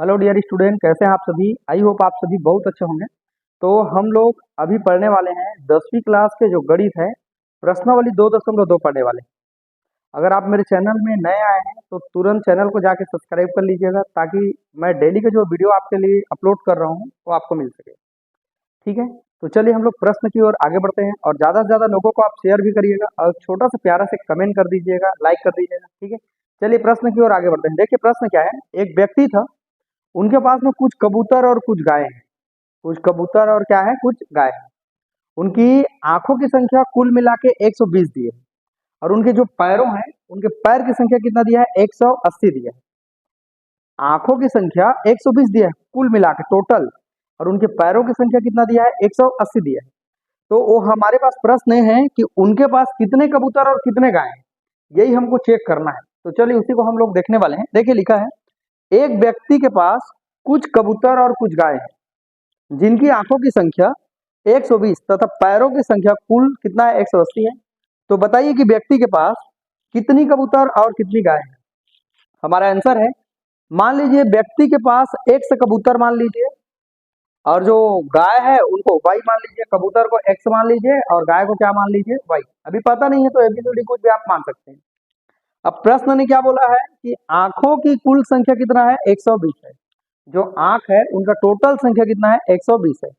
Hello dear student, कैसे हैं आप सभी। आई होप आप सभी बहुत अच्छे होंगे। तो हम लोग अभी पढ़ने वाले हैं 10वीं क्लास के जो गणित है, प्रश्नावली 2.2 पढ़ने वाले हैं। अगर आप मेरे चैनल में नए आए हैं तो तुरंत चैनल को जाके सब्सक्राइब कर लीजिएगा, ताकि मैं डेली के जो वीडियो आपके लिए अपलोड कर रहा हूँ वो आपको मिल सके। ठीक है, तो चलिए हम लोग प्रश्न की ओर आगे बढ़ते हैं, और ज़्यादा से ज़्यादा लोगों को आप शेयर भी करिएगा और छोटा सा प्यारा से कमेंट कर दीजिएगा, लाइक कर दीजिएगा। ठीक है, चलिए प्रश्न की ओर आगे बढ़ते हैं। देखिए प्रश्न क्या है। एक व्यक्ति था, उनके पास में कुछ कबूतर और कुछ गाय हैं। कुछ कबूतर और क्या है, कुछ गाय है। उनकी आंखों की संख्या कुल मिला के 120 दी है, और उनके जो पैरों हैं, उनके पैर की संख्या कितना दिया है, 180 दिया है। आंखों की संख्या 120 दिया है कुल मिला के टोटल, और उनके पैरों की संख्या कितना दिया है, 180 दिया है। तो वो हमारे पास प्रश्न है कि उनके पास कितने कबूतर और कितने गाय हैं, यही हमको चेक करना है। तो चलिए उसी को हम लोग देखने वाले हैं। देखिए लिखा है, एक व्यक्ति के पास कुछ कबूतर और कुछ गाय हैं, जिनकी आंखों की संख्या 120 तथा पैरों की संख्या कुल कितना है, 180 है। तो बताइए कि व्यक्ति के पास कितनी कबूतर और कितनी गाय है। हमारा आंसर है, मान लीजिए व्यक्ति के पास 100 कबूतर मान लीजिए, और जो गाय है उनको वाई मान लीजिए। कबूतर को एक्स मान लीजिए और गाय को क्या मान लीजिए, वाई। अभी पता नहीं है तो एबीसीडी कुछ भी आप मान सकते हैं। अब प्रश्न ने क्या बोला है कि आंखों की कुल संख्या कितना है, 120 है। जो आंख है उनका टोटल संख्या कितना है, 120 है।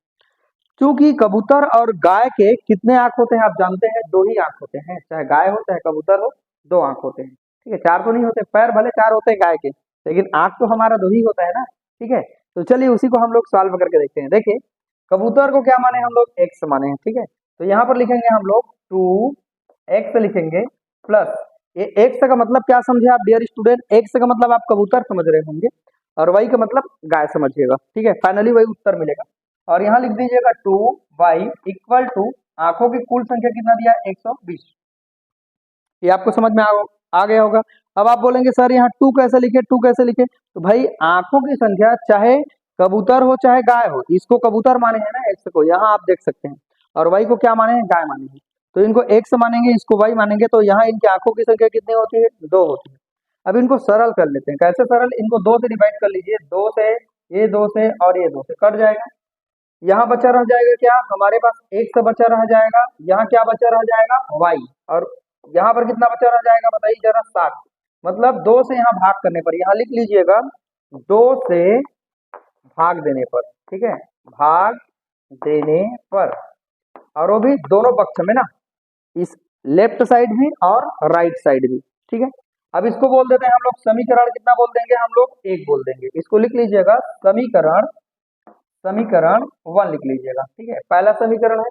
क्योंकि कबूतर और गाय के कितने आंख होते हैं आप जानते हैं, दो ही आंख होते हैं। चाहे गाय हो चाहे कबूतर हो, दो आंख होते हैं। ठीक है, चार तो नहीं होते। पैर भले चार होते हैं गाय के, लेकिन आंख तो हमारा दो ही होता है ना। ठीक है, तो चलिए उसी को हम लोग सॉल्व करके देखते हैं। देखिए कबूतर को क्या माने हम लोग, एक्स माने हैं। ठीक है, तो यहाँ पर लिखेंगे हम लोग 2x लिखेंगे प्लस, ये एक्स का मतलब क्या समझे आप डियर स्टूडेंट, एक्स का मतलब आप कबूतर समझ रहे होंगे, और वाई का मतलब गाय समझिएगा। ठीक है, फाइनली वही उत्तर मिलेगा। और यहाँ लिख दीजिएगा 2y इक्वल टू आंखों की कुल संख्या कितना दिया, 120। ये आपको समझ में आ गया होगा। अब आप बोलेंगे सर यहाँ 2 कैसे लिखे, 2 कैसे लिखे। तो भाई आंखों की संख्या चाहे कबूतर हो चाहे गाय हो, इसको कबूतर माने हैं ना एक्स को, यहाँ आप देख सकते हैं। और वाई को क्या माने हैं, गाय माने हैं। तो इनको एक्स मानेंगे, इसको वाई मानेंगे, तो यहाँ इनकी आंखों की संख्या कितनी होती है, 2 होती है। अब इनको सरल कर लेते हैं। कैसे सरल, इनको 2 से डिवाइड कर लीजिए। 2 से, ये 2 से और ये 2 से कट जाएगा। यहाँ बचा रह जाएगा क्या, हमारे पास एक से बचा रह जाएगा। यहाँ क्या बचा रह जाएगा, वाई। और यहाँ पर कितना बचा रह जाएगा बताइए जरा, 7। मतलब 2 से यहाँ भाग करने पर, यहाँ लिख लीजिएगा 2 से भाग देने पर। ठीक है, भाग देने पर, और वो भी दोनों पक्ष में ना, इस लेफ्ट साइड भी और राइट साइड भी। ठीक है, अब इसको बोल देते हैं हम लोग समीकरण, कितना बोल देंगे हम लोग, 1 बोल देंगे। इसको लिख लीजिएगा समीकरण, समीकरण 1 लिख लीजिएगा। ठीक है, पहला समीकरण है।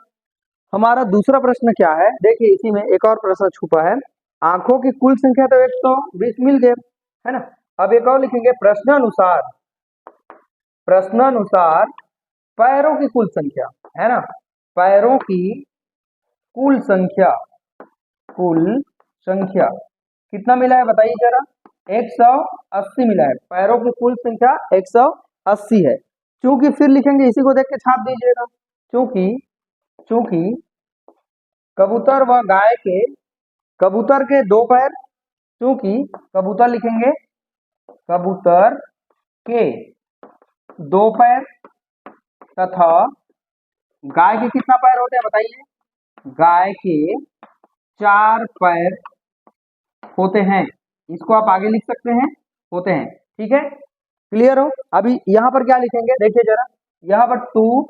हमारा दूसरा प्रश्न क्या है, देखिए इसी में एक और प्रश्न छुपा है। आंखों की कुल संख्या तो 120 मिल गए, है ना। अब एक और लिखेंगे, प्रश्नानुसार, प्रश्नानुसार पैरों की कुल संख्या, है ना। पैरों की कुल संख्या, कुल संख्या कितना मिला है बताइए जरा, 180 मिला है। पैरों की कुल संख्या 180 है। क्योंकि फिर लिखेंगे, इसी को देख के छाप दीजिएगा। क्योंकि क्योंकि कबूतर व गाय के, कबूतर के 2 पैर, क्योंकि कबूतर लिखेंगे, कबूतर के 2 पैर, तथा गाय के कितना पैर होते हैं बताइए, गाय के 4 पैर होते हैं। इसको आप आगे लिख सकते हैं, होते हैं। ठीक है, क्लियर हो। अभी यहाँ पर क्या लिखेंगे देखिए जरा, यहाँ पर 2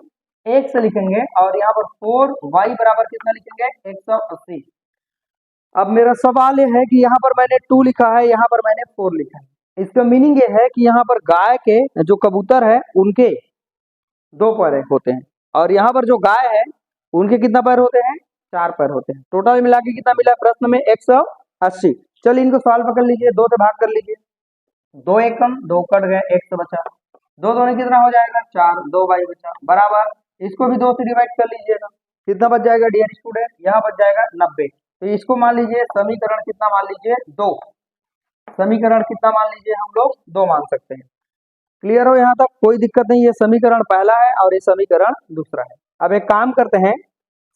एक से लिखेंगे, और यहाँ पर 4 y बराबर कितना लिखेंगे, 180। अब मेरा सवाल ये है कि यहाँ पर मैंने 2 लिखा है, यहाँ पर मैंने 4 लिखा है। इसका मीनिंग ये है कि यहाँ पर गाय के जो कबूतर है उनके 2 पैर होते हैं, और यहाँ पर जो गाय है उनके कितना पैर होते हैं, 4 पैर होते हैं। टोटल मिला के कितना मिला प्रश्न में, 180। चलिए इनको सॉल्व कर लीजिए, 2 से भाग कर लीजिए। 2 एकम 2 कट गए, 1 से बचा। 2 दोनों कितना हो जाएगा, 4। 2 बाई बचा बराबर, इसको भी 2 से डिवाइड कर लीजिएगा। कितना बच जाएगा डियर स्टूडेंट, यहाँ बच जाएगा 90। तो इसको मान लीजिए समीकरण कितना मान लीजिए, 2। समीकरण कितना मान लीजिए हम लोग, 2 मान सकते हैं। क्लियर हो यहाँ तक, कोई दिक्कत नहीं। ये समीकरण पहला है और ये समीकरण दूसरा है। अब एक काम करते हैं,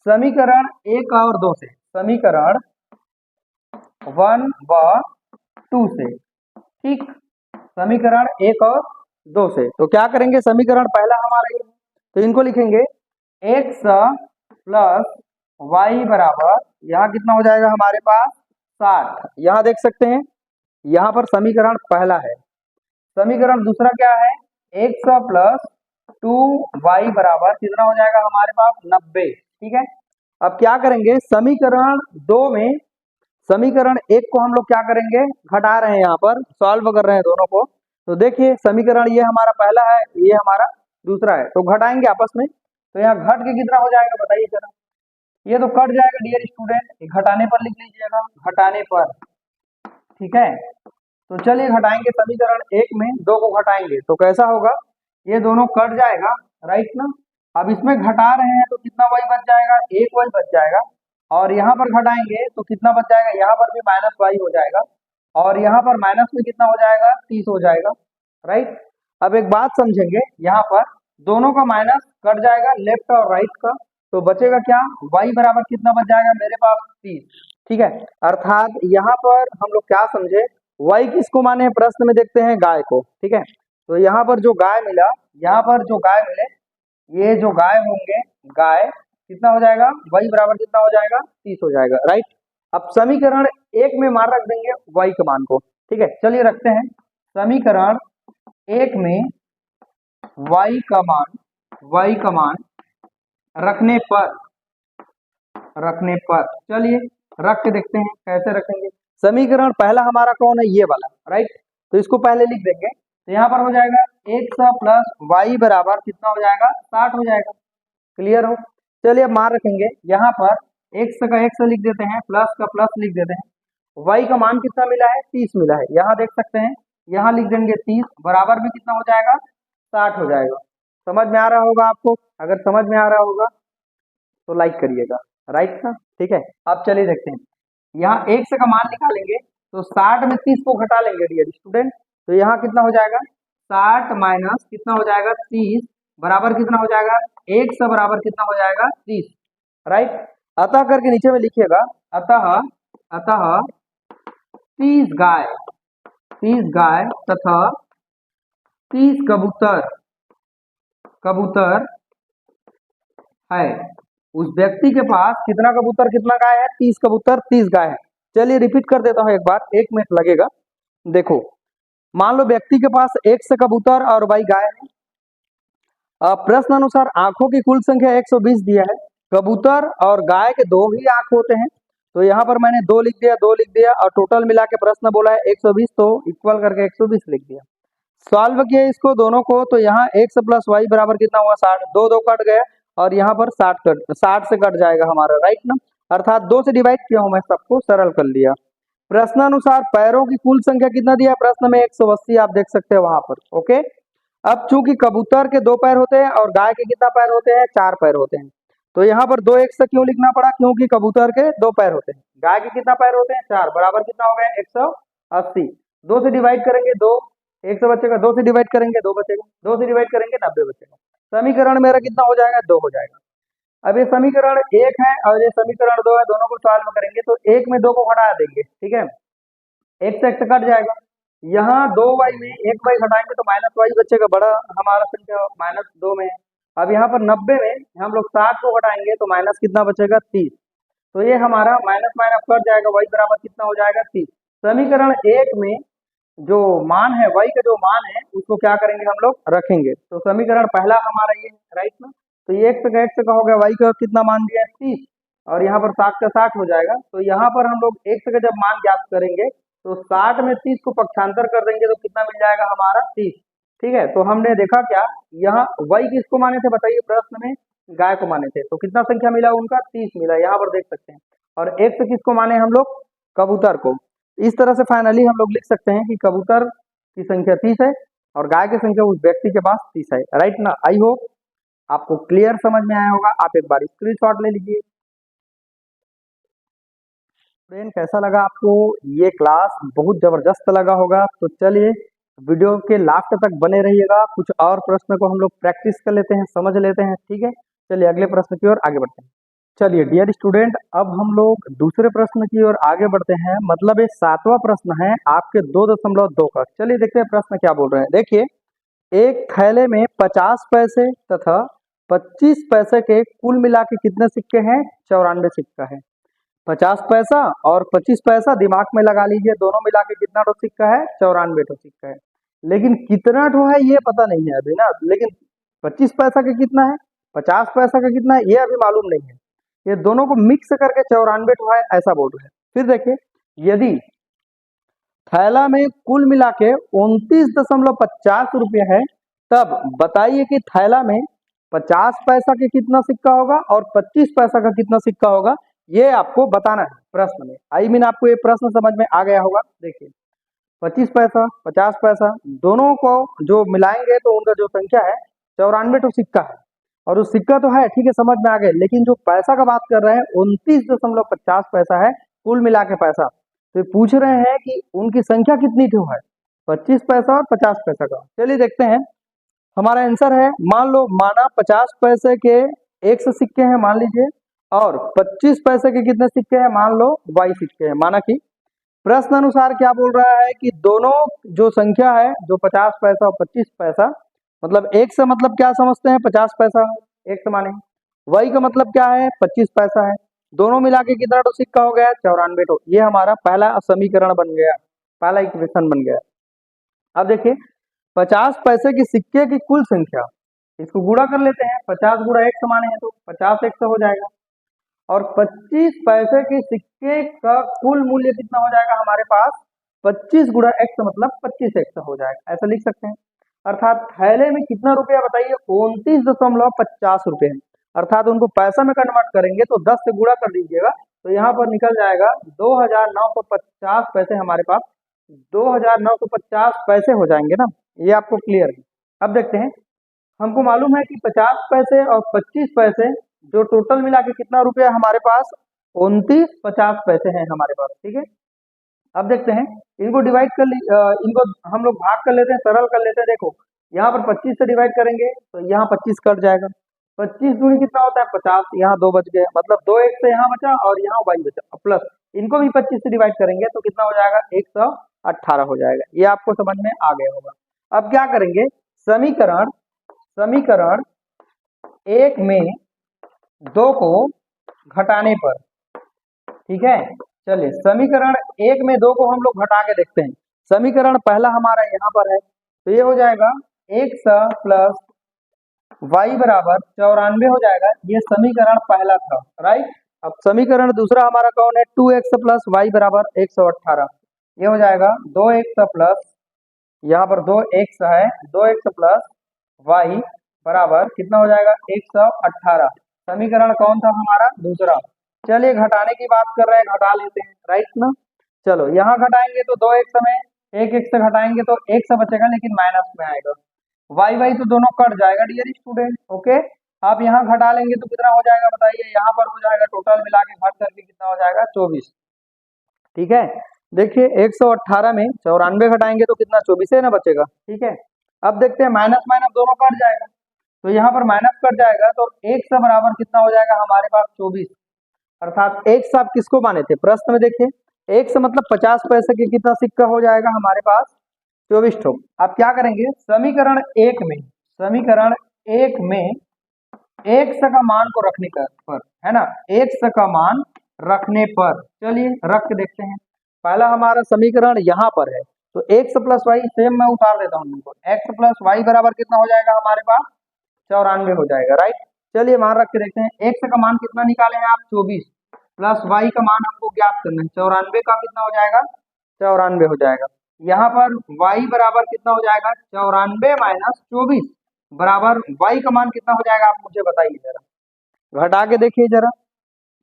समीकरण 1 और 2 से, समीकरण 1 व 2 से, ठीक, समीकरण 1 और 2 से। तो क्या करेंगे, समीकरण पहला हमारा ये है, तो इनको लिखेंगे x प्लस वाई बराबर, यहाँ कितना हो जाएगा हमारे पास 60। यहाँ देख सकते हैं, यहाँ पर समीकरण पहला है। समीकरण दूसरा क्या है, x प्लस 2y बराबर कितना हो जाएगा हमारे पास 90। ठीक है, अब क्या करेंगे, समीकरण 2 में समीकरण 1 को हम लोग क्या करेंगे, घटा रहे हैं, यहाँ पर सॉल्व कर रहे हैं दोनों को। तो देखिए समीकरण ये हमारा पहला है, ये हमारा दूसरा है, तो घटाएंगे आपस में। तो यहाँ घट के कितना हो जाएगा बताइए जरा, ये तो कट जाएगा डियर स्टूडेंट, घटाने पर लिख लीजिएगा, घटाने पर। ठीक है, तो चलिए घटाएंगे, समीकरण 1 में 2 को घटाएंगे तो कैसा होगा, ये दोनों कट जाएगा, राइट ना। अब इसमें घटा रहे हैं तो कितना वाई बच जाएगा, 1 वाई बच जाएगा, और यहाँ पर घटाएंगे तो कितना बच जाएगा, यहाँ पर भी माइनस वाई हो जाएगा, और यहाँ पर माइनस में कितना हो जाएगा, 30 हो जाएगा, राइट। अब एक बात समझेंगे, यहाँ पर दोनों का माइनस कट जाएगा, लेफ्ट और राइट का, तो बचेगा क्या, y बराबर कितना बच जाएगा मेरे पास 30। ठीक है, अर्थात यहाँ पर हम लोग क्या समझे, y किसको माने हैं, प्रश्न में देखते हैं गाय को। ठीक है, तो यहाँ पर जो गाय मिला, यहाँ पर जो गाय मिले, ये जो गाय होंगे, गाय कितना हो जाएगा, y बराबर कितना हो जाएगा 30 हो जाएगा, राइट। अब समीकरण 1 में मान रख देंगे y के मान को। ठीक है, चलिए रखते हैं, समीकरण 1 में y का मान रखने पर चलिए रख के देखते हैं कैसे रखेंगे। समीकरण पहला हमारा कौन है, ये वाला, राइट। तो इसको पहले लिख देंगे, तो यहाँ पर हो जाएगा x प्लस वाई बराबर कितना हो जाएगा 60 हो जाएगा। क्लियर हो, चलिए अब मान रखेंगे, यहाँ पर x का x लिख देते हैं, प्लस का प्लस लिख देते हैं, y का मान कितना मिला है 30 मिला है, यहाँ देख सकते हैं, यहाँ लिख देंगे 30 बराबर में कितना हो जाएगा 60 हो जाएगा। समझ में आ रहा होगा आपको, अगर समझ में आ रहा होगा तो लाइक करिएगा, राइट ना। ठीक है, अब चलिए देखते हैं, यहाँ x का मान निकालेंगे तो 60 में 30 को घटा लेंगे डियर स्टूडेंट, तो यहाँ कितना हो जाएगा 60 माइनस कितना हो जाएगा 30 बराबर कितना हो जाएगा, x बराबर कितना हो जाएगा 30, राइट। अतः करके नीचे में लिखिएगा, अतः 30 गाय तथा 30 कबूतर है। उस व्यक्ति के पास कितना कबूतर कितना गाय है, 30 कबूतर 30 गाय है। चलिए रिपीट कर देता हूँ एक बार, 1 मिनट लगेगा। देखो, मान लो व्यक्ति के पास x कबूतर और y गाय है। प्रश्न अनुसार आंखों की कुल संख्या 120 दिया है, कबूतर और गाय के 2 ही आंख होते हैं, तो यहाँ पर मैंने 2 लिख दिया और टोटल मिला के प्रश्न बोला है 120, तो इक्वल करके 120 लिख दिया। सॉल्व किया इसको दोनों को, तो यहाँ x प्लस वाई बराबर कितना हुआ 60, 2 कट गया और यहाँ पर 60 से कट जाएगा हमारा, राइट ना। अर्थात 2 से डिवाइड किया हूं मैं, सबको सरल कर लिया। प्रश्नानुसार पैरों की कुल संख्या कितना दिया प्रश्न में, 180 आप देख सकते हैं वहां पर, ओके। अब चूंकि कबूतर के 2 पैर होते हैं और गाय के कितना पैर होते हैं, 4 पैर होते हैं, तो यहाँ पर 2x क्यों लिखना पड़ा, क्योंकि कबूतर के 2 पैर होते हैं, गाय के कितना पैर होते हैं 4, बराबर कितना हो गया 180। 2 से डिवाइड करेंगे 2, 1 से बचेगा, 2 से डिवाइड करेंगे 2 बचेगा, 2 से डिवाइड करेंगे 90 बचेगा। समीकरण मेरा कितना हो जाएगा 2 हो जाएगा। अब ये समीकरण 1 है और ये समीकरण 2 है, दोनों को सॉल्व करेंगे तो 1 में 2 को घटा देंगे, ठीक है, x से x कट जाएगा, यहाँ 2y में 1y घटाएंगे तो माइनस वाई बचेगा, बड़ा हमारा संख्या -2 में है। अब यहाँ पर 90 में हम लोग 60 को घटाएंगे तो माइनस कितना बचेगा 30, तो ये हमारा माइनस माइनस कट जाएगा, y बराबर कितना हो जाएगा 30। समीकरण 1 में जो मान है, y का जो मान है उसको क्या करेंगे हम लोग रखेंगे, तो समीकरण पहला हमारा ये है, राइट ना। तो ये x का हो गया, y का कितना मान दिया है 30, और यहाँ पर 60 का 60 हो जाएगा, तो यहाँ पर हम लोग x का जब मान ज्ञात करेंगे तो 60 में 30 को पक्षांतर कर देंगे तो कितना मिल जाएगा हमारा 30, ठीक है। तो हमने देखा क्या, यहाँ y किसको माने थे बताइए, प्रश्न में गाय को माने थे, तो कितना संख्या मिला उनका 30 मिला, यहाँ पर देख सकते हैं। और x किसको माने हम लोग, कबूतर को। इस तरह से फाइनली हम लोग लिख सकते हैं कि कबूतर की संख्या 30 है और गाय की संख्या उस व्यक्ति के पास 30 है, राइट ना। आई होप आपको क्लियर समझ में आया होगा, आप एक बार स्क्रीनशॉट ले लीजिए। फ्रेंड कैसा लगा आपको ये क्लास, बहुत जबरदस्त लगा होगा, तो चलिए वीडियो के लास्ट तक बने रहिएगा, कुछ और प्रश्न को हम लोग प्रैक्टिस कर लेते हैं, समझ लेते हैं, ठीक है। चलिए अगले प्रश्न की ओर आगे बढ़ते हैं। चलिए डियर स्टूडेंट, अब हम लोग दूसरे प्रश्न की ओर आगे बढ़ते हैं, मतलब ये 7वां प्रश्न है आपके 2.2 का। चलिए देखते हैं प्रश्न क्या बोल रहे हैं। देखिए, एक थैले में 50 पैसे तथा 25 पैसे के कुल मिला के कितने सिक्के हैं? 94 सिक्का है। 50 पैसा और 25 पैसा दिमाग में लगा लीजिए, दोनों मिला के कितना ठो सिक्का है? 94 ठो सिक्का है। लेकिन कितना ठो है ये पता नहीं है अभी ना, लेकिन 25 पैसा का कितना है, 50 पैसा का कितना है, ये अभी मालूम नहीं है। ये दोनों को मिक्स करके 94 ठो है, ऐसा बोल रहे हैं। फिर देखिए, यदि थैला में कुल मिला के 29.50 रुपये है, तब बताइए कि थैला में 50 पैसा के कितना सिक्का होगा और 25 पैसा का कितना सिक्का होगा, ये आपको बताना है प्रश्न में। आई मीन आपको ये प्रश्न समझ में आ गया होगा। देखिए 25 पैसा 50 पैसा दोनों को जो मिलाएंगे तो उनका जो संख्या है 94 तो सिक्का है, और उस सिक्का तो है ठीक है, समझ में आ गए, लेकिन जो पैसा का बात कर रहे हैं 29.50 पैसा है कुल मिला के पैसा। तो पूछ रहे हैं कि उनकी संख्या कितनी थी है, 25 पैसा और 50 पैसा का। चलिए देखते हैं, हमारा आंसर है, मान लो माना 50 पैसे के 100 सिक्के हैं मान लीजिए, और 25 पैसे के कितने सिक्के हैं, मान लो 22 सिक्के हैं। माना कि प्रश्न अनुसार क्या बोल रहा है कि दोनों जो संख्या है, जो 50 पैसा और 25 पैसा, मतलब एक से मतलब क्या समझते हैं, 50 पैसा एक से माने, वही का मतलब क्या है, 25 पैसा है। दोनों मिला के कितना तो सिक्का हो गया, 94 तो। ये हमारा पहला समीकरण बन गया, पहला इक्वेशन बन गया। अब देखिए 50 पैसे की सिक्के की कुल संख्या, इसको गुणा कर लेते हैं, 50 गुणा 1 समान है तो 50 1 हो जाएगा, और 25 पैसे के सिक्के का कुल मूल्य कितना हो जाएगा हमारे पास, 25 गुणा 1 मतलब 25 1 हो जाएगा, ऐसा लिख सकते हैं। अर्थात थैले में कितना रुपया बताइए, 29.50 रुपये है। अर्थात उनको पैसा में कन्वर्ट करेंगे तो 10 से गुणा कर दीजिएगा, तो यहाँ पर निकल जाएगा 2950 पैसे हमारे पास, 2950 पैसे हो जाएंगे ना, ये आपको क्लियर है। अब देखते हैं, हमको मालूम है कि 50 पैसे और 25 पैसे जो टोटल मिला के कितना रुपया हमारे पास, 29.50 पैसे हैं हमारे पास, ठीक है। अब देखते हैं, इनको डिवाइड कर इनको हम लोग भाग कर लेते हैं, सरल कर लेते हैं। देखो यहाँ पर 25 से डिवाइड करेंगे तो यहाँ 25 कट जाएगा, 25 दूनी कितना होता है 50, यहाँ 2 बच गए, मतलब 2 1 से यहाँ बचा और यहाँ y बचा, प्लस इनको भी 25 से डिवाइड करेंगे तो कितना हो जाएगा, 118 हो जाएगा। ये आपको समझ में आ गया होगा। अब क्या करेंगे, समीकरण 1 में 2 को घटाने पर, ठीक है, चलिए समीकरण 1 में 2 को हम लोग घटा के देखते हैं। समीकरण पहला हमारा यहाँ पर है, तो ये हो जाएगा 100 प्लस y बराबर 94 हो जाएगा, ये समीकरण पहला था, राइट। अब समीकरण दूसरा हमारा कौन है, 2x प्लस y बराबर 118, ये हो जाएगा 2x प्लस, यहाँ पर 2x है, 2x प्लस y बराबर कितना हो जाएगा, 118। समीकरण कौन था हमारा, दूसरा। चलिए घटाने की बात कर रहे हैं, घटा लेते हैं, राइट ना। चलो यहाँ घटाएंगे तो 2x में 1 से घटाएंगे तो 1 से बचेगा, लेकिन माइनस में आएगा, y तो दोनों कट जाएगा डियर स्टूडेंट, ओके। आप यहाँ घटा लेंगे तो कितना हो जाएगा बताइए, यहाँ पर हो जाएगा टोटल मिला के घट करके कितना हो जाएगा, 24, ठीक है। देखिए 118 में 94 घटाएंगे तो कितना, 24 है ना बचेगा, ठीक है। अब देखते हैं, माइनस माइनस दोनों कट जाएगा, तो यहाँ पर माइनस कट जाएगा तो 1 से बराबर कितना हो जाएगा हमारे पास, 24। अर्थात 1 से आप किसको माने थे प्रश्न में, देखिए 1 से मतलब 50 पैसे के कितना सिक्का हो जाएगा हमारे पास, 24 ठो। आप क्या करेंगे, समीकरण 1 में 1 का मान को रखने पर, है ना, 1 का मान रखने पर, चलिए रख के देखते हैं। पहला हमारा समीकरण यहाँ पर है, तो x प्लस वाई सेम मैं उतार देता हूँ इनको, x प्लस वाई बराबर कितना हो जाएगा हमारे पास, 94 हो जाएगा, राइट। चलिए मान रख के देखते हैं, x का मान कितना निकाले हैं आप, 24, प्लस y का मान हमको ज्ञात करना है, 94 का कितना हो जाएगा, 94 हो जाएगा। यहाँ पर y बराबर कितना हो जाएगा, 94 माइनस 24 बराबर y का मान कितना हो जाएगा, आप मुझे बताइए जरा, घटा के देखिए जरा,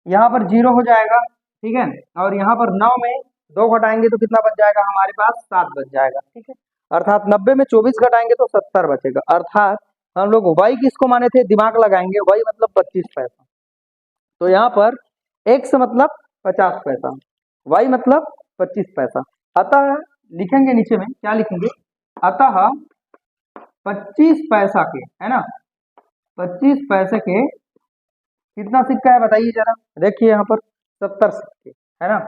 यहाँ पर 0 हो जाएगा, ठीक है, और यहाँ पर 9 में 2 घटाएंगे तो कितना बच जाएगा हमारे पास, 7 बच जाएगा, ठीक है। अर्थात 90 में 24 घटाएंगे तो 70 बचेगा। अर्थात हम लोग y किसको माने थे, दिमाग लगाएंगे, y मतलब 25 पैसा, तो यहाँ पर x मतलब 50 पैसा, y मतलब 25 पैसा। अतः लिखेंगे नीचे में क्या लिखेंगे, अतः 25 पैसा के, है ना, 25 पैसे के कितना सिक्का है बताइए जरा, देखिए यहाँ पर 70 सिक्के, है ना,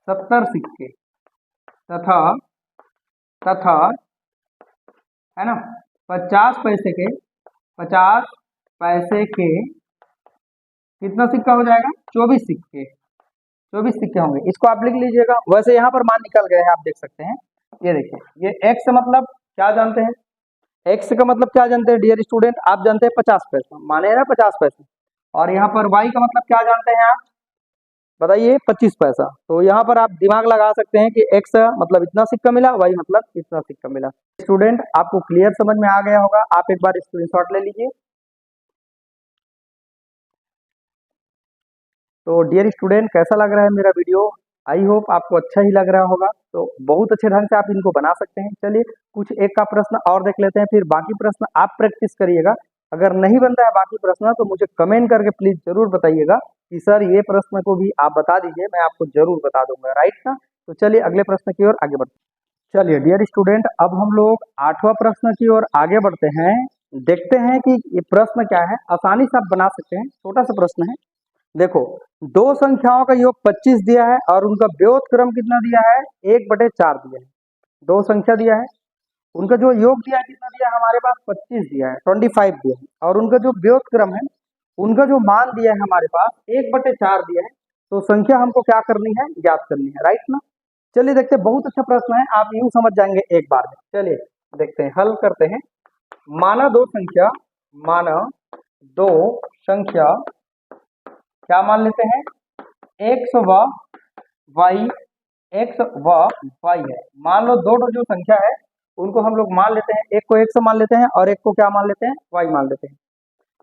70 सिक्के तथा है ना 50 पैसे के 50 पैसे के कितना सिक्का हो जाएगा? 24 सिक्के, 24 सिक्के होंगे। इसको आप लिख लीजिएगा। वैसे यहाँ पर मान निकल गए हैं, आप देख सकते हैं। ये देखिए, ये x मतलब क्या जानते हैं? x का मतलब क्या जानते हैं डियर स्टूडेंट? आप जानते हैं 50 पैसा, माने है ना 50 पैसे। और यहाँ पर y का मतलब क्या जानते हैं आप? बताइए, 25 पैसा। तो यहाँ पर आप दिमाग लगा सकते हैं कि x मतलब इतना सिक्का मिला, y मतलब इतना सिक्का मिला। स्टूडेंट, आपको क्लियर समझ में आ गया होगा। आप एक बार स्क्रीनशॉट ले लीजिए। तो डियर स्टूडेंट, कैसा लग रहा है मेरा वीडियो? आई होप आपको अच्छा ही लग रहा होगा। तो बहुत अच्छे ढंग से आप इनको बना सकते हैं। चलिए, कुछ एक का प्रश्न और देख लेते हैं, फिर बाकी प्रश्न आप प्रैक्टिस करिएगा। अगर नहीं बनता है बाकी प्रश्न तो मुझे कमेंट करके प्लीज जरूर बताइएगा कि सर ये प्रश्न को भी आप बता दीजिए, मैं आपको जरूर बता दूंगा। राइट ना? तो चलिए अगले प्रश्न की ओर आगे बढ़ते हैं। चलिए डियर स्टूडेंट, अब हम लोग 8वां प्रश्न की ओर आगे बढ़ते हैं। देखते हैं कि ये प्रश्न क्या है। आसानी से आप बना सकते हैं, छोटा सा प्रश्न है। देखो, दो संख्याओं का योग 25 दिया है और उनका व्युत्क्रम कितना दिया है? 1/4 दिया है। दो संख्या दिया है, उनका जो योग दिया है कितना दिया है? हमारे पास 25 दिया है, 25 दिया है। और उनका जो व्युत्क्रम है, उनका जो मान दिया है हमारे पास 1/4 दिया है। तो संख्या हमको क्या करनी है? ज्ञात करनी है। राइट ना? चलिए देखते हैं, बहुत अच्छा प्रश्न है, आप यूं समझ जाएंगे एक बार में। चलिए देखते हैं, हल करते हैं। माना दो संख्या क्या मान लेते हैं? x व y, x व y है। मान लो दो जो संख्या है उनको हम लोग मान लेते हैं, एक को x मान लेते हैं और एक को क्या मान लेते हैं? y मान लेते हैं।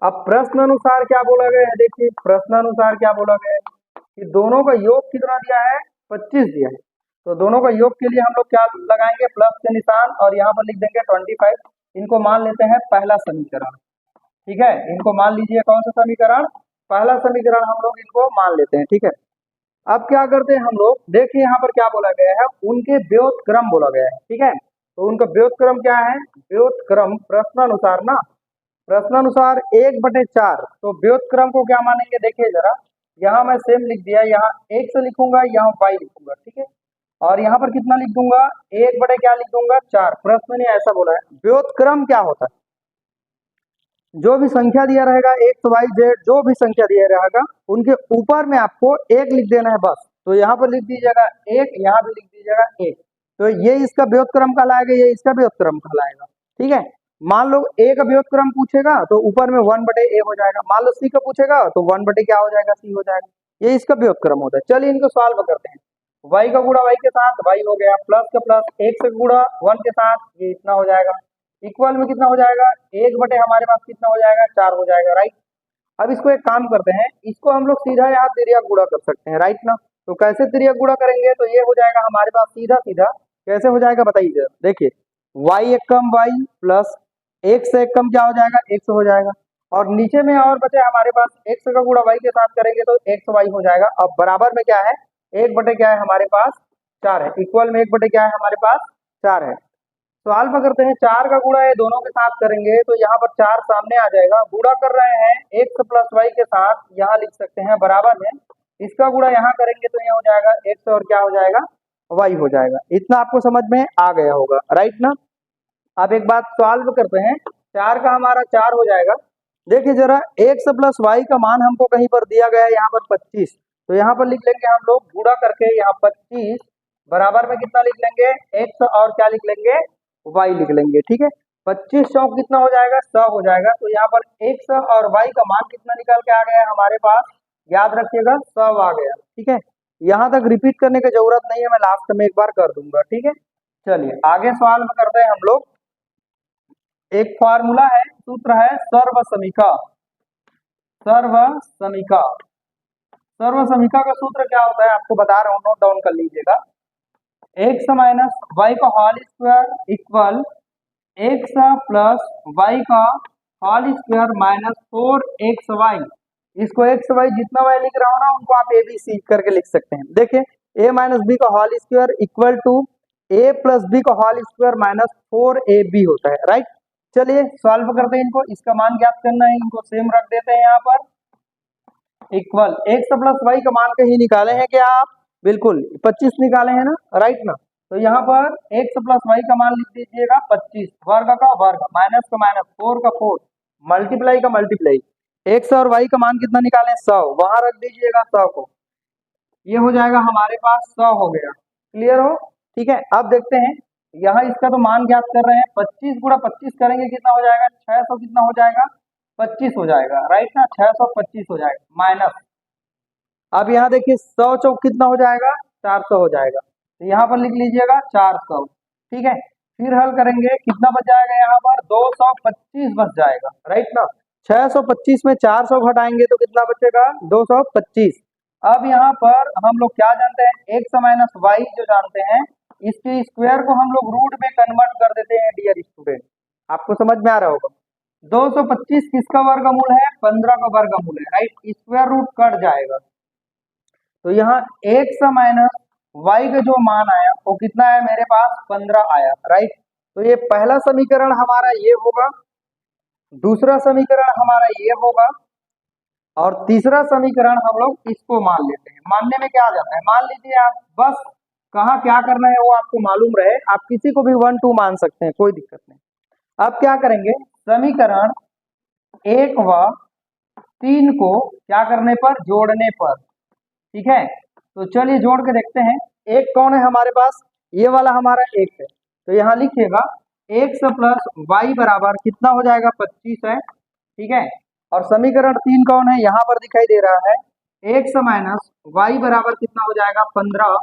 अब प्रश्न अनुसार क्या बोला गया है? देखिए, प्रश्न अनुसार क्या बोला गया है कि दोनों का योग कितना दिया है? 25 दिया है। तो दोनों का योग के लिए हम लोग क्या लगाएंगे? प्लस के निशान, और यहाँ पर लिख देंगे 25। इनको मान लेते हैं पहला समीकरण। ठीक है, इनको मान लीजिए कौन सा समीकरण? पहला समीकरण हम लोग इनको मान लेते हैं। ठीक है, अब क्या करते हैं हम लोग? देखिए यहाँ पर क्या बोला गया है, उनके व्युत्क्रम बोला गया है। ठीक है, तो उनका व्युत्क्रम क्या है? व्युत्क्रम प्रश्नानुसार ना, प्रश्नानुसार 1/4। तो व्युत्क्रम को क्या मानेंगे? देखिए जरा, यहाँ मैं सेम लिख दिया, यहाँ x लिखूंगा, यहाँ y लिखूंगा। ठीक है, और यहाँ पर कितना लिख दूंगा? 1/क्या लिख दूंगा? 4। प्रश्न ने ऐसा बोला है। व्युत्क्रम क्या होता है? जो भी संख्या दिया रहेगा x y z, जो भी संख्या दिया रहेगा उनके ऊपर में आपको एक लिख देना है बस। तो यहाँ पर लिख दीजिएगा एक, यहाँ भी लिख दीजिएगा एक। तो ये इसका व्युत्क्रम कहलाएगा, ये इसका व्युत्क्रम कहलाएगा। ठीक है, मान लो a का व्युत्क्रम पूछेगा तो ऊपर में 1/a हो जाएगा। मान लो c का पूछेगा तो 1/ क्या हो जाएगा? c हो जाएगा। ये इसका व्युत्क्रम होता है। चलिए इनको सॉल्व करते हैं। y का गुणा y के साथ y हो गया, प्लस का प्लस, x का गुणा 1 के साथ ये इतना हो जाएगा। इक्वल में कितना हो जाएगा? 1/, हमारे पास कितना हो जाएगा? 4 हो जाएगा। राइट, अब इसको एक काम करते हैं, इसको हम लोग सीधा यहाँ तिर्यक गुणा कर सकते हैं। राइट ना? तो कैसे तिर्यक गुणा करेंगे? तो ये हो जाएगा हमारे पास सीधा सीधा। कैसे हो जाएगा बताइए जरा। देखिए, y एक कम y प्लस x से एक कम क्या हो जाएगा? x हो जाएगा। और नीचे में और बचे हमारे पास x का गुणा y के साथ करेंगे तो x y हो जाएगा। अब बराबर में क्या है? 1/, क्या है हमारे पास? 4 है। इक्वल में 1/, क्या है हमारे पास? 4 है। सवाल पर करते हैं, 4 का गुणा है दोनों के साथ करेंगे तो यहाँ पर 4 सामने आ जाएगा। गुणा कर रहे हैं x प्लस y के साथ, यहाँ लिख सकते हैं बराबर में। इसका गुणा यहाँ करेंगे तो ये हो जाएगा x और क्या हो जाएगा? y हो जाएगा। इतना आपको समझ में आ गया होगा। राइट ना? अब एक बात सॉल्व करते हैं। 4 का हमारा 4 हो जाएगा। देखिए जरा, x प्लस y का मान हमको कहीं पर दिया गया है, यहाँ पर 25। तो यहाँ पर लिख लेंगे हम लोग गुणा करके, यहाँ 25 बराबर में कितना लिख लेंगे? x और क्या लिख लेंगे? y लिख लेंगे। ठीक है, 25 चौक कितना हो जाएगा? 100 हो जाएगा। तो यहाँ पर x और y का मान कितना निकल के आ गया है हमारे पास? याद रखिएगा, 100 आ गया। ठीक है, यहाँ तक रिपीट करने की जरूरत नहीं है, मैं लास्ट में एक बार कर दूंगा। ठीक है, चलिए आगे सवाल में करते हैं हम लोग। एक फॉर्मूला है, सूत्र है सर्वसमीका। सर्वसमीका, सर्वसमीका का सूत्र क्या होता है आपको बता रहा हूँ, नोट डाउन कर लीजिएगा। x माइनस वाई का whole square equal x plus y का होल स्क्वायर माइनस 4xy। इसको x y जितना y लिख रहा हूँ ना, उनको आप a b c करके लिख सकते हैं। देखिए, a माइनस बी का whole square equal to a plus B का होल स्क्वायर माइनस 4ab होता है। राइट, चलिए सॉल्व करते हैं इनको। इसका मान ज्ञात करना है, इनको सेम रख देते हैं यहाँ पर। इक्वल x प्लस वाई का मान कहीं निकाले हैं क्या आप? बिल्कुल 25 निकाले हैं ना। राइट ना? तो यहाँ पर x प्लस वाई का मान लिख दीजिएगा 25, वर्ग का वर्ग, माइनस का माइनस, 4 का 4, मल्टीप्लाई का मल्टीप्लाई, x और y का मान कितना निकालें 100, वहां रख दीजिएगा 100 को, ये हो जाएगा हमारे पास 100 हो गया। क्लियर हो? ठीक है, अब देखते हैं यहाँ इसका तो मान ज्ञात कर रहे हैं, 25 गुणा 25 करेंगे कितना हो जाएगा, 600 कितना हो जाएगा, 25 हो जाएगा, राइट ना, 625 हो जाएगा, माइनस, अब यहाँ देखिए 100 चौक कितना हो जाएगा, 400 हो जाएगा, तो यहाँ पर लिख लीजिएगा 400। ठीक है, फिर हल करेंगे कितना बच जाएगा, यहाँ पर 225 बच जाएगा, राइट ना, 625 में 400 घटाएंगे तो कितना बचेगा, 225। अब यहाँ पर हम लोग क्या जानते हैं, x माइनस वाई जो जानते हैं, इसके स्क्वायर को हम लोग रूट में कन्वर्ट कर देते हैं डियर स्टूडेंट, आपको समझ में आ रहा होगा। 225 किसका वर्गमूल है, 15 का वर्गमूल है, राइट, स्क्वायर रूट कट जाएगा, तो यहाँ x माइनस वाई का जो मान आया वो कितना है मेरे पास, 15 आया, राइट। तो ये पहला समीकरण हमारा ये होगा, दूसरा समीकरण हमारा ये होगा, और तीसरा समीकरण हम लोग इसको मान लेते हैं। मानने में क्या आ जाता है, मान लीजिए आप बस कहाँ क्या करना है वो आपको मालूम रहे, आप किसी को भी 1 2 मान सकते हैं, कोई दिक्कत नहीं। अब क्या करेंगे, समीकरण 1 व 3 को क्या करने पर, जोड़ने पर, ठीक है। तो चलिए जोड़ के देखते हैं, एक कौन है हमारे पास, ये वाला हमारा एक है, तो यहाँ लिखिएगा x प्लस वाई बराबर कितना हो जाएगा, 25 है, ठीक है। और समीकरण 3 कौन है, यहाँ पर दिखाई दे रहा है, x माइनस वाई बराबर कितना हो जाएगा, 15।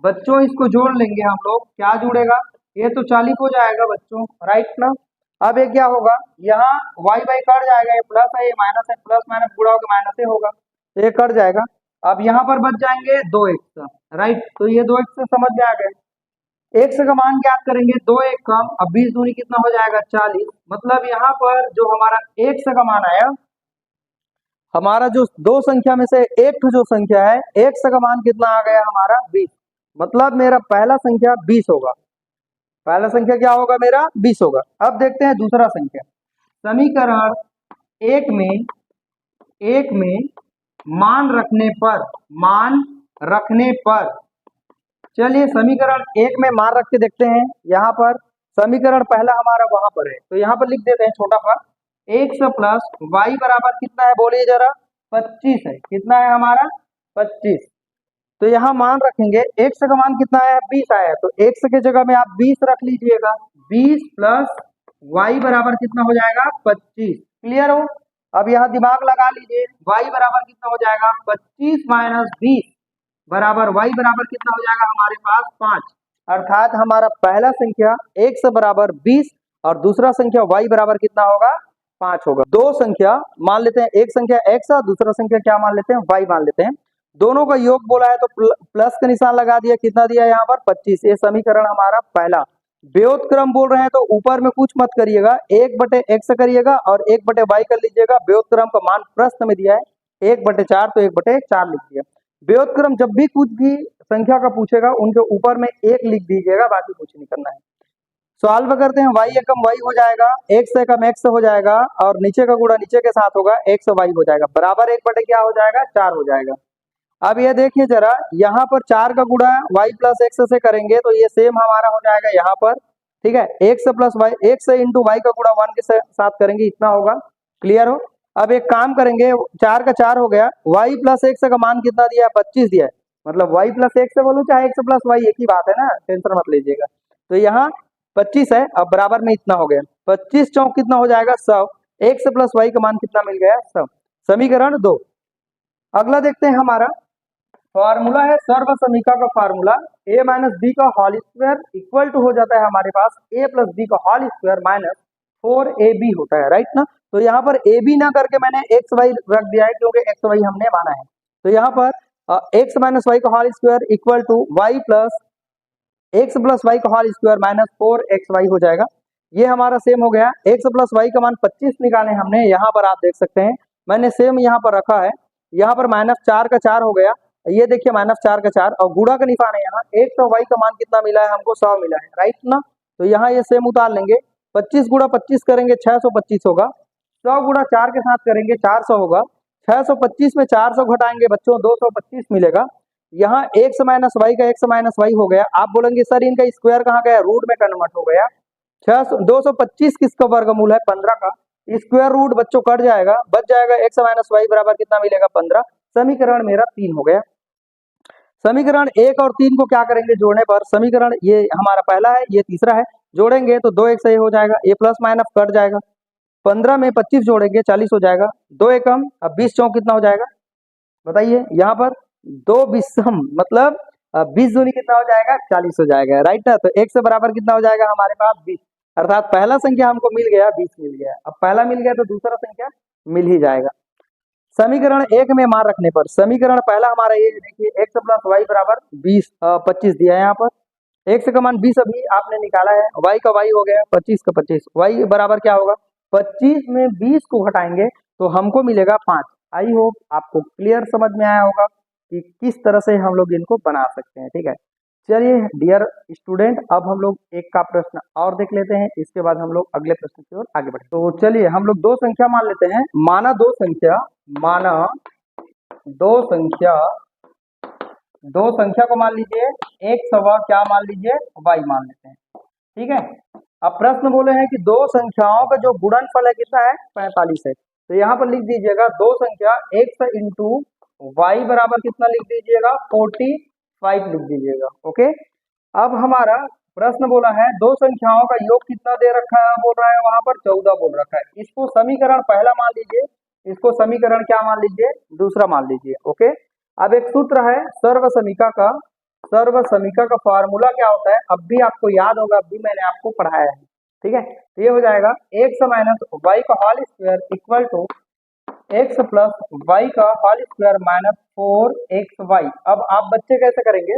बच्चों इसको जोड़ लेंगे हम लोग, क्या जुड़ेगा, ये तो 40 हो जाएगा बच्चों, राइट ना। अब ये क्या होगा, यहाँ y बाई कट जाएगा, ये प्लस है ये माइनस है, प्लस माइनस गुणा होकर माइनस ही होगा, तो ये कट जाएगा। अब यहाँ पर बच जाएंगे 2x, राइट, तो ये 2x से समझ में आ गए। x का मान ज्ञात करेंगे, 2 1 कम, अब 20 दूनी कितना हो जाएगा, 40, मतलब यहाँ पर जो हमारा x का मान आया, हमारा जो दो संख्या में से एक जो संख्या है, x का मान कितना आ गया हमारा, 20, मतलब मेरा पहला संख्या 20 होगा, पहला संख्या क्या होगा मेरा, 20 होगा। अब देखते हैं दूसरा संख्या, समीकरण एक में मान रखने पर, चलिए समीकरण 1 में मान रख के देखते हैं। यहाँ पर समीकरण पहला हमारा वहां पर है, तो यहाँ पर लिख देते हैं छोटा सा, x प्लस वाई बराबर कितना है, बोलिए जरा, 25 है, कितना है हमारा, 25। तो यहाँ मान रखेंगे, x का मान कितना है, 20 आया है, तो x के जगह में आप 20 रख लीजिएगा, 20 प्लस y बराबर कितना हो जाएगा, 25। क्लियर हो? अब यहाँ दिमाग लगा लीजिए, y बराबर कितना हो जाएगा, 25 माइनस 20 बराबर y बराबर कितना हो जाएगा हमारे पास, 5। अर्थात हमारा पहला संख्या x बराबर 20 और दूसरा संख्या y बराबर कितना होगा, 5 होगा। दो संख्या मान लेते हैं, एक संख्या x और दूसरा संख्या क्या मान लेते हैं, y मान लेते हैं, दोनों का योग बोला है तो प्लस का निशान लगा दिया, कितना दिया यहाँ पर, 25। ये समीकरण हमारा पहला। व्युत्क्रम बोल रहे हैं तो ऊपर में कुछ मत करिएगा, 1/x करिएगा और 1/y कर लीजिएगा। व्युत्क्रम का मान प्रश्न में दिया है 1/4, तो 1/4 लिख दिया। व्युत्क्रम जब भी कुछ भी संख्या का पूछेगा उनके ऊपर में 1 लिख दीजिएगा, बाकी कुछ नहीं करना है। सॉल्व करते हैं, y एकम y हो जाएगा, x एकम x हो जाएगा और नीचे का गुणा नीचे के साथ होगा, x y हो जाएगा, बराबर 1 क्या हो जाएगा, 4 हो जाएगा। अब ये देखिए जरा, यहाँ पर 4 का गुणा y प्लस x से करेंगे तो ये सेम हमारा हो जाएगा यहाँ पर, ठीक है, x plus y, x into y का गुणा 1 के साथ करेंगे, इतना होगा। क्लियर हो? अब एक काम करेंगे, 4 का 4 हो गया, y प्लस x का मान कितना दिया है, 25 दिया है, मतलब y प्लस x से बोलूं चाहे x प्लस y एक ही बात है ना, टेंशन मत लीजिएगा। तो यहाँ 25 है, अब बराबर में इतना हो गया, 25 चौक कितना हो जाएगा, 100। x प्लस y का मान कितना मिल गया, 100। समीकरण 2। अगला देखते हैं, हमारा फॉर्मूला है सर्व समीकरण का फॉर्मूला, a माइनस बी का होल स्क्वायर इक्वल टू हो जाता है हमारे पास a प्लस बी का होल स्क्वायर माइनस 4ab होता है, राइट ना। तो यहाँ पर ab ना करके मैंने x y रख दिया है, क्योंकि x y हमने माना है। तो यहाँ पर x माइनस वाई का whole square equal to y plus y का होल स्क्वायर माइनस 4xy हो जाएगा। ये हमारा सेम हो गया, x प्लस वाई का मान 25 निकाले हमने, यहाँ पर आप देख सकते हैं मैंने सेम यहाँ पर रखा है, यहाँ पर -4 का 4 हो गया, ये देखिए -4 का 4 और गुणा का निशान है यहाँ, x और y का मान कितना मिला है हमको, 100 मिला है, राइट ना। तो यहाँ ये सेम उतार लेंगे, 25 गुणा 25 करेंगे 625 होगा, 100 गुणा 4 के साथ करेंगे 400 होगा, 625 में 400 घटाएंगे बच्चों 225 मिलेगा। यहाँ x माइनस वाई का x माइनस वाई हो गया। आप बोलेंगे सर इनका स्क्वायर कहाँ गया, रूट में कन्वर्ट हो गया। 225 किसका वर्गमूल है, 15 का। स्क्वायर रूट बच्चों कट जाएगा, बच जाएगा x माइनस वाई बराबर कितना मिलेगा, 15। समीकरण मेरा 3 हो गया। समीकरण 1 और 3 को क्या करेंगे जोड़ने पर, समीकरण ये हमारा पहला है, ये तीसरा है, जोड़ेंगे तो 2x ये हो जाएगा, ये प्लस माइनस कट जाएगा। 15 में 25 जोड़ेंगे 40 हो जाएगा, 2 एकम, अब 20 चौक कितना हो जाएगा बताइए। यहाँ पर 2 बीसम मतलब 20 दूनी कितना हो जाएगा, 40 हो जाएगा, राइट ना। तो एक से बराबर कितना हो जाएगा हमारे पास 20, अर्थात पहला संख्या हमको मिल गया 20 मिल गया। अब पहला मिल गया तो दूसरा संख्या मिल ही जाएगा। समीकरण 1 में मान रखने पर, समीकरण पहला हमारा ये देखिए x प्लस वाई बराबर 25 दिया है। यहाँ पर x का मान 20 अभी आपने निकाला है, y का y हो गया 25 का 25, y बराबर क्या होगा, 25 में 20 को घटाएंगे तो हमको मिलेगा 5। आई होप आपको क्लियर समझ में आया होगा कि किस तरह से हम लोग इनको बना सकते हैं, ठीक है। चलिए डियर स्टूडेंट, अब हम लोग एक का प्रश्न और देख लेते हैं, इसके बाद हम लोग अगले प्रश्न की ओर आगे बढ़े। तो चलिए हम लोग दो संख्या मान लेते हैं, माना दो संख्या को मान लीजिए x व क्या मान लीजिए y मान लेते हैं, ठीक है। अब प्रश्न बोले हैं कि दो संख्याओं का जो गुणनफल है कितना है, 45 है। तो यहाँ पर लिख दीजिएगा दो संख्या x इंटू वाई बराबर कितना लिख दीजिएगा, 45 लिख दीजिएगा, ओके। अब हमारा प्रश्न बोला है दो संख्याओं का योग कितना दे रखा है, बोल रहा है वहां पर 14 बोल रखा है। इसको समीकरण पहला मान लीजिए, इसको समीकरण क्या मान लीजिए, दूसरा मान लीजिए, ओके। अब एक सूत्र है सर्व समीका का फार्मूला क्या होता है, अब भी आपको याद होगा, अब भी मैंने आपको पढ़ाया है, ठीक है। तो ये हो जाएगा x माइनस वाई का whole square equal to x plus y का होल स्क्वायर माइनस 4xy। अब आप बच्चे कैसे करेंगे,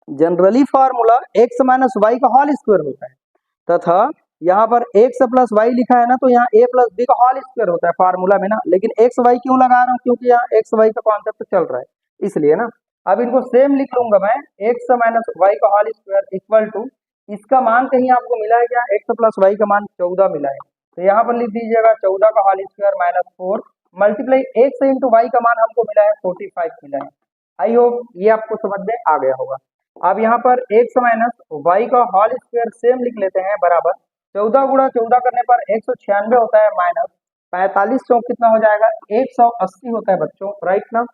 generally formula x minus y का होल स्क्वायर होता है, तथा यहाँ पर x प्लस वाई लिखा है ना, तो यहाँ a प्लस बी का होल स्क्वायर होता है फार्मूला में ना। लेकिन x वाई क्यों लगा रहा हूँ, क्योंकि यहाँ x वाई का कॉन्सेप्ट चल रहा है, इसलिए ना। अब इनको सेम लिख लूंगा मैं, x माइनस वाई का होल स्क्वायर इक्वल टू, इसका मान कहीं आपको मिला है क्या, x प्लस वाई का मान 14 मिला है, तो यहाँ पर लिख दीजिएगा 14 का whole square minus 4 multiply x into y का मान हमको मिला है 45 मिला है। आई होप ये आपको समझ में आ गया होगा। अब यहाँ पर x माइनस वाई का होल स्क्वायर सेम लिख लेते हैं, बराबर 14 गुणा 14 करने पर 196 होता है, माइनस 45 चौक कितना हो जाएगा, 180 होता है बच्चों, राइट ना।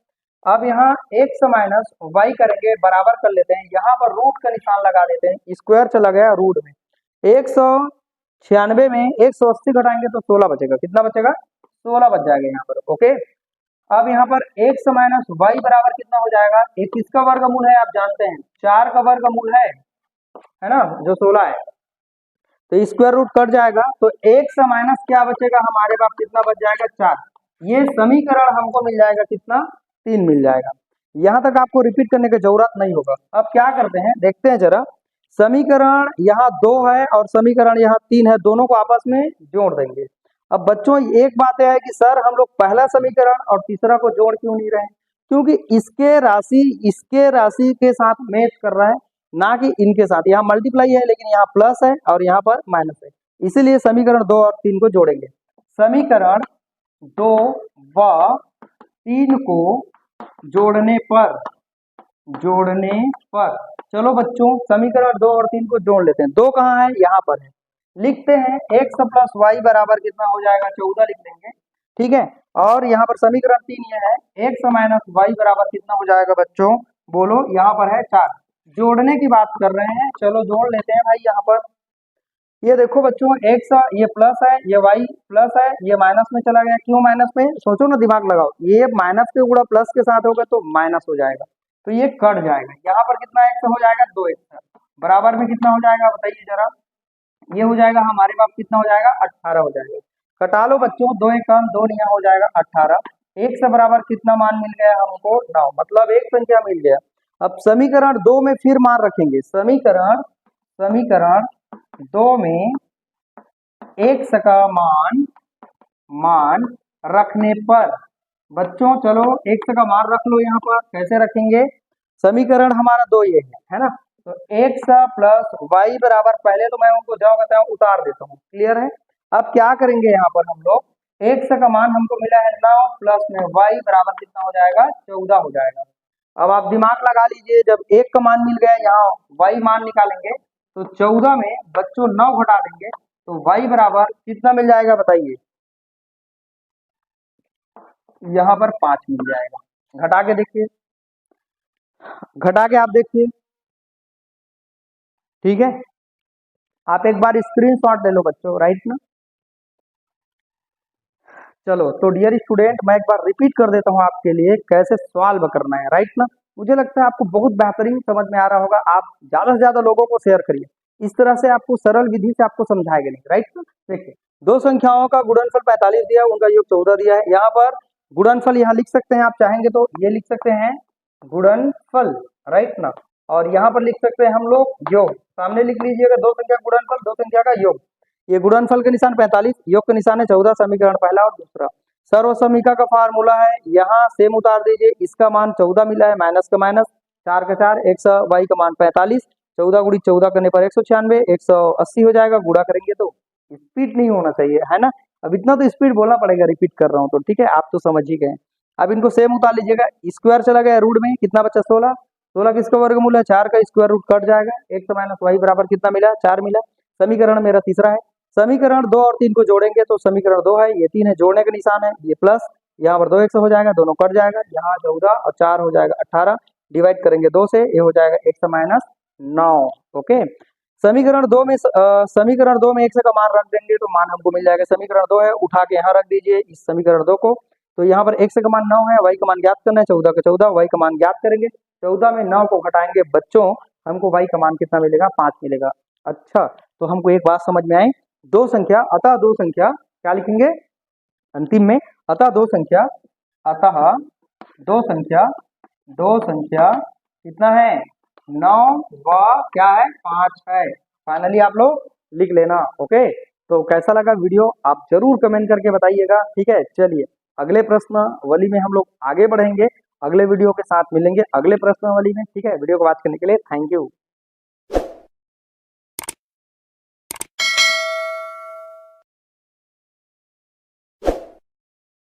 अब यहाँ x माइनस वाई करेंगे, बराबर कर लेते हैं, यहाँ पर रूट का निशान लगा देते हैं, स्क्वायर चला गया रूट में, 196 में 180 घटाएंगे तो 16 बचेगा, कितना बचेगा, 16 बच जाएगा यहाँ पर, ओके। अब यहाँ पर x माइनस वाई बराबर कितना हो जाएगा, एक किसका वर्गमूल है आप जानते हैं, 4 का वर्गमूल है ना, जो 16 है। तो स्क्वायर रूट कट जाएगा तो x माइनस क्या बचेगा हमारे पास, कितना बच जाएगा, 4। ये समीकरण हमको मिल जाएगा कितना, 3 मिल जाएगा। यहाँ तक आपको रिपीट करने की जरूरत नहीं होगा। अब क्या करते हैं देखते हैं जरा, समीकरण यहाँ 2 है और समीकरण यहाँ 3 है, दोनों को आपस में जोड़ देंगे। अब बच्चों एक बात है कि सर हम लोग पहला समीकरण और तीसरा को जोड़ क्यों नहीं रहे, क्योंकि इसके राशि के साथ मैच कर रहा है, ना कि इनके साथ। यहाँ मल्टीप्लाई है लेकिन यहाँ प्लस है और यहाँ पर माइनस है, इसीलिए समीकरण 2 और 3 को जोड़ेंगे। समीकरण 2 व 3 को जोड़ने पर चलो बच्चों समीकरण 2 और 3 को जोड़ लेते हैं। 2 कहाँ है, यहाँ पर है, लिखते हैं x प्लस वाई बराबर कितना हो जाएगा, 14 लिख देंगे, ठीक है। और यहाँ पर समीकरण 3 ये है, x माइनस वाई बराबर कितना हो जाएगा बच्चों, बोलो, यहाँ पर है 4। जोड़ने की बात कर रहे हैं, चलो जोड़ लेते हैं भाई। यहाँ पर ये देखो बच्चों, x ये प्लस है, ये y प्लस है, ये माइनस में चला गया, क्यों माइनस में, सोचो ना, दिमाग लगाओ, ये माइनस के गुणा प्लस के साथ होगा तो माइनस हो जाएगा, तो ये कट जाएगा। यहाँ पर कितना x हो जाएगा, 2x बराबर में कितना हो जाएगा बताइए जरा, ये हो जाएगा हमारे पास कितना हो जाएगा, 18 हो जाएगा। कटा लो बच्चों, 2 एक कम 2 निया हो जाएगा 18। एक से बराबर कितना मान मिल गया हमको, 9, मतलब एक संख्या मिल गया। अब समीकरण 2 में फिर मान रखेंगे, समीकरण 2 में x का मान रखने पर बच्चों, चलो x का मान रख लो। यहाँ पर कैसे रखेंगे, समीकरण हमारा 2 ये है ना, तो x प्लस वाई बराबर, पहले तो मैं उनको जाओ कहता हूँ उतार देता हूँ, क्लियर है। अब क्या करेंगे, यहाँ पर हम लोग x का मान हमको मिला है 9 प्लस में y बराबर कितना हो जाएगा, 14 हो जाएगा। अब आप दिमाग लगा लीजिए, जब एक का मान मिल गया, यहाँ y मान निकालेंगे तो 14 में बच्चों 9 घटा देंगे तो y बराबर कितना मिल जाएगा बताइए, यहाँ पर 5 मिल जाएगा। घटा के देखिए, घटा के आप देखिए, ठीक है। आप एक बार स्क्रीनशॉट ले लो बच्चों, राइट ना। चलो तो डियर स्टूडेंट, मैं एक बार रिपीट कर देता हूँ आपके लिए कैसे सॉल्व करना है, राइट ना। मुझे लगता है आपको बहुत बेहतरीन समझ में आ रहा होगा। आप ज्यादा से ज्यादा लोगों को शेयर करिए, इस तरह से आपको सरल विधि से आपको समझाएंगे नहीं, राइट ना। देखिए, दो संख्याओं का गुणनफल 45 दिया है, उनका योग 14 दिया है। यहाँ पर गुणनफल यहाँ लिख सकते हैं, आप चाहेंगे तो ये लिख सकते हैं गुणनफल, राइट ना। और यहाँ पर लिख सकते हैं हम लोग योग, सामने लिख लीजिएगा दो संख्या का गुणनफल, दो संख्या का योग। ये गुणनफल का निशान 45, योग का निशान है 14, समीकरण पहला और दूसरा। सर्वसमीका का फार्मूला है, यहाँ सेम उतार दीजिए, इसका मान 14 मिला है, माइनस का माइनस, 4 का 4, x y का मान 45, 14 गुड़ी 14 करने पर 196, 180 हो जाएगा। गुणा करेंगे तो स्पीड नहीं होना चाहिए, है ना। अब इतना तो स्पीड बोलना पड़ेगा, रिपीट कर रहा हूँ तो, ठीक है, आप तो समझ ही गए। अब इनको सेम उतार लीजिएगा, स्क्वायर चला गया रूट में, कितना बचा 16, 16 किसका वर्गमूल है, 4 का स्क्वायर रूट कट जाएगा, x माइनस वाई बराबर कितना मिला, 4 मिला। समीकरण मेरा तीसरा है। समीकरण 2 और 3 को जोड़ेंगे तो समीकरण 2 है, ये 3 है, जोड़ने का निशान है, ये प्लस, यहाँ पर 2x हो जाएगा, दोनों कट जाएगा, यहाँ 14 और 4 हो जाएगा 18, डिवाइड करेंगे 2 से, ये हो जाएगा x माइनस 9। ओके, समीकरण 2 में समीकरण 2 में x का मान रख देंगे तो मान हमको मिल जाएगा, समीकरण 2 है, उठा के यहाँ रख दीजिए इस समीकरण 2 को। तो यहाँ पर x का मान 9 है, y का मान ज्ञात करना है, 14 का 14, y का मान ज्ञात करेंगे, 14 में 9 को घटाएंगे बच्चों, हमको y का मान कितना मिलेगा, 5 मिलेगा। अच्छा, तो हमको एक बात समझ में आई, दो संख्या, अतः दो संख्या, क्या लिखेंगे अंतिम में, अतः दो संख्या, अतः दो संख्या कितना है, 9 व क्या है, 5 है। फाइनली आप लोग लिख लेना। ओके, तो कैसा लगा वीडियो आप जरूर कमेंट करके बताइएगा, ठीक है। चलिए अगले प्रश्नावली में हम लोग आगे बढ़ेंगे, अगले वीडियो के साथ मिलेंगे अगले प्रश्नावली में, ठीक है। वीडियो को वॉच करने के लिए थैंक यू।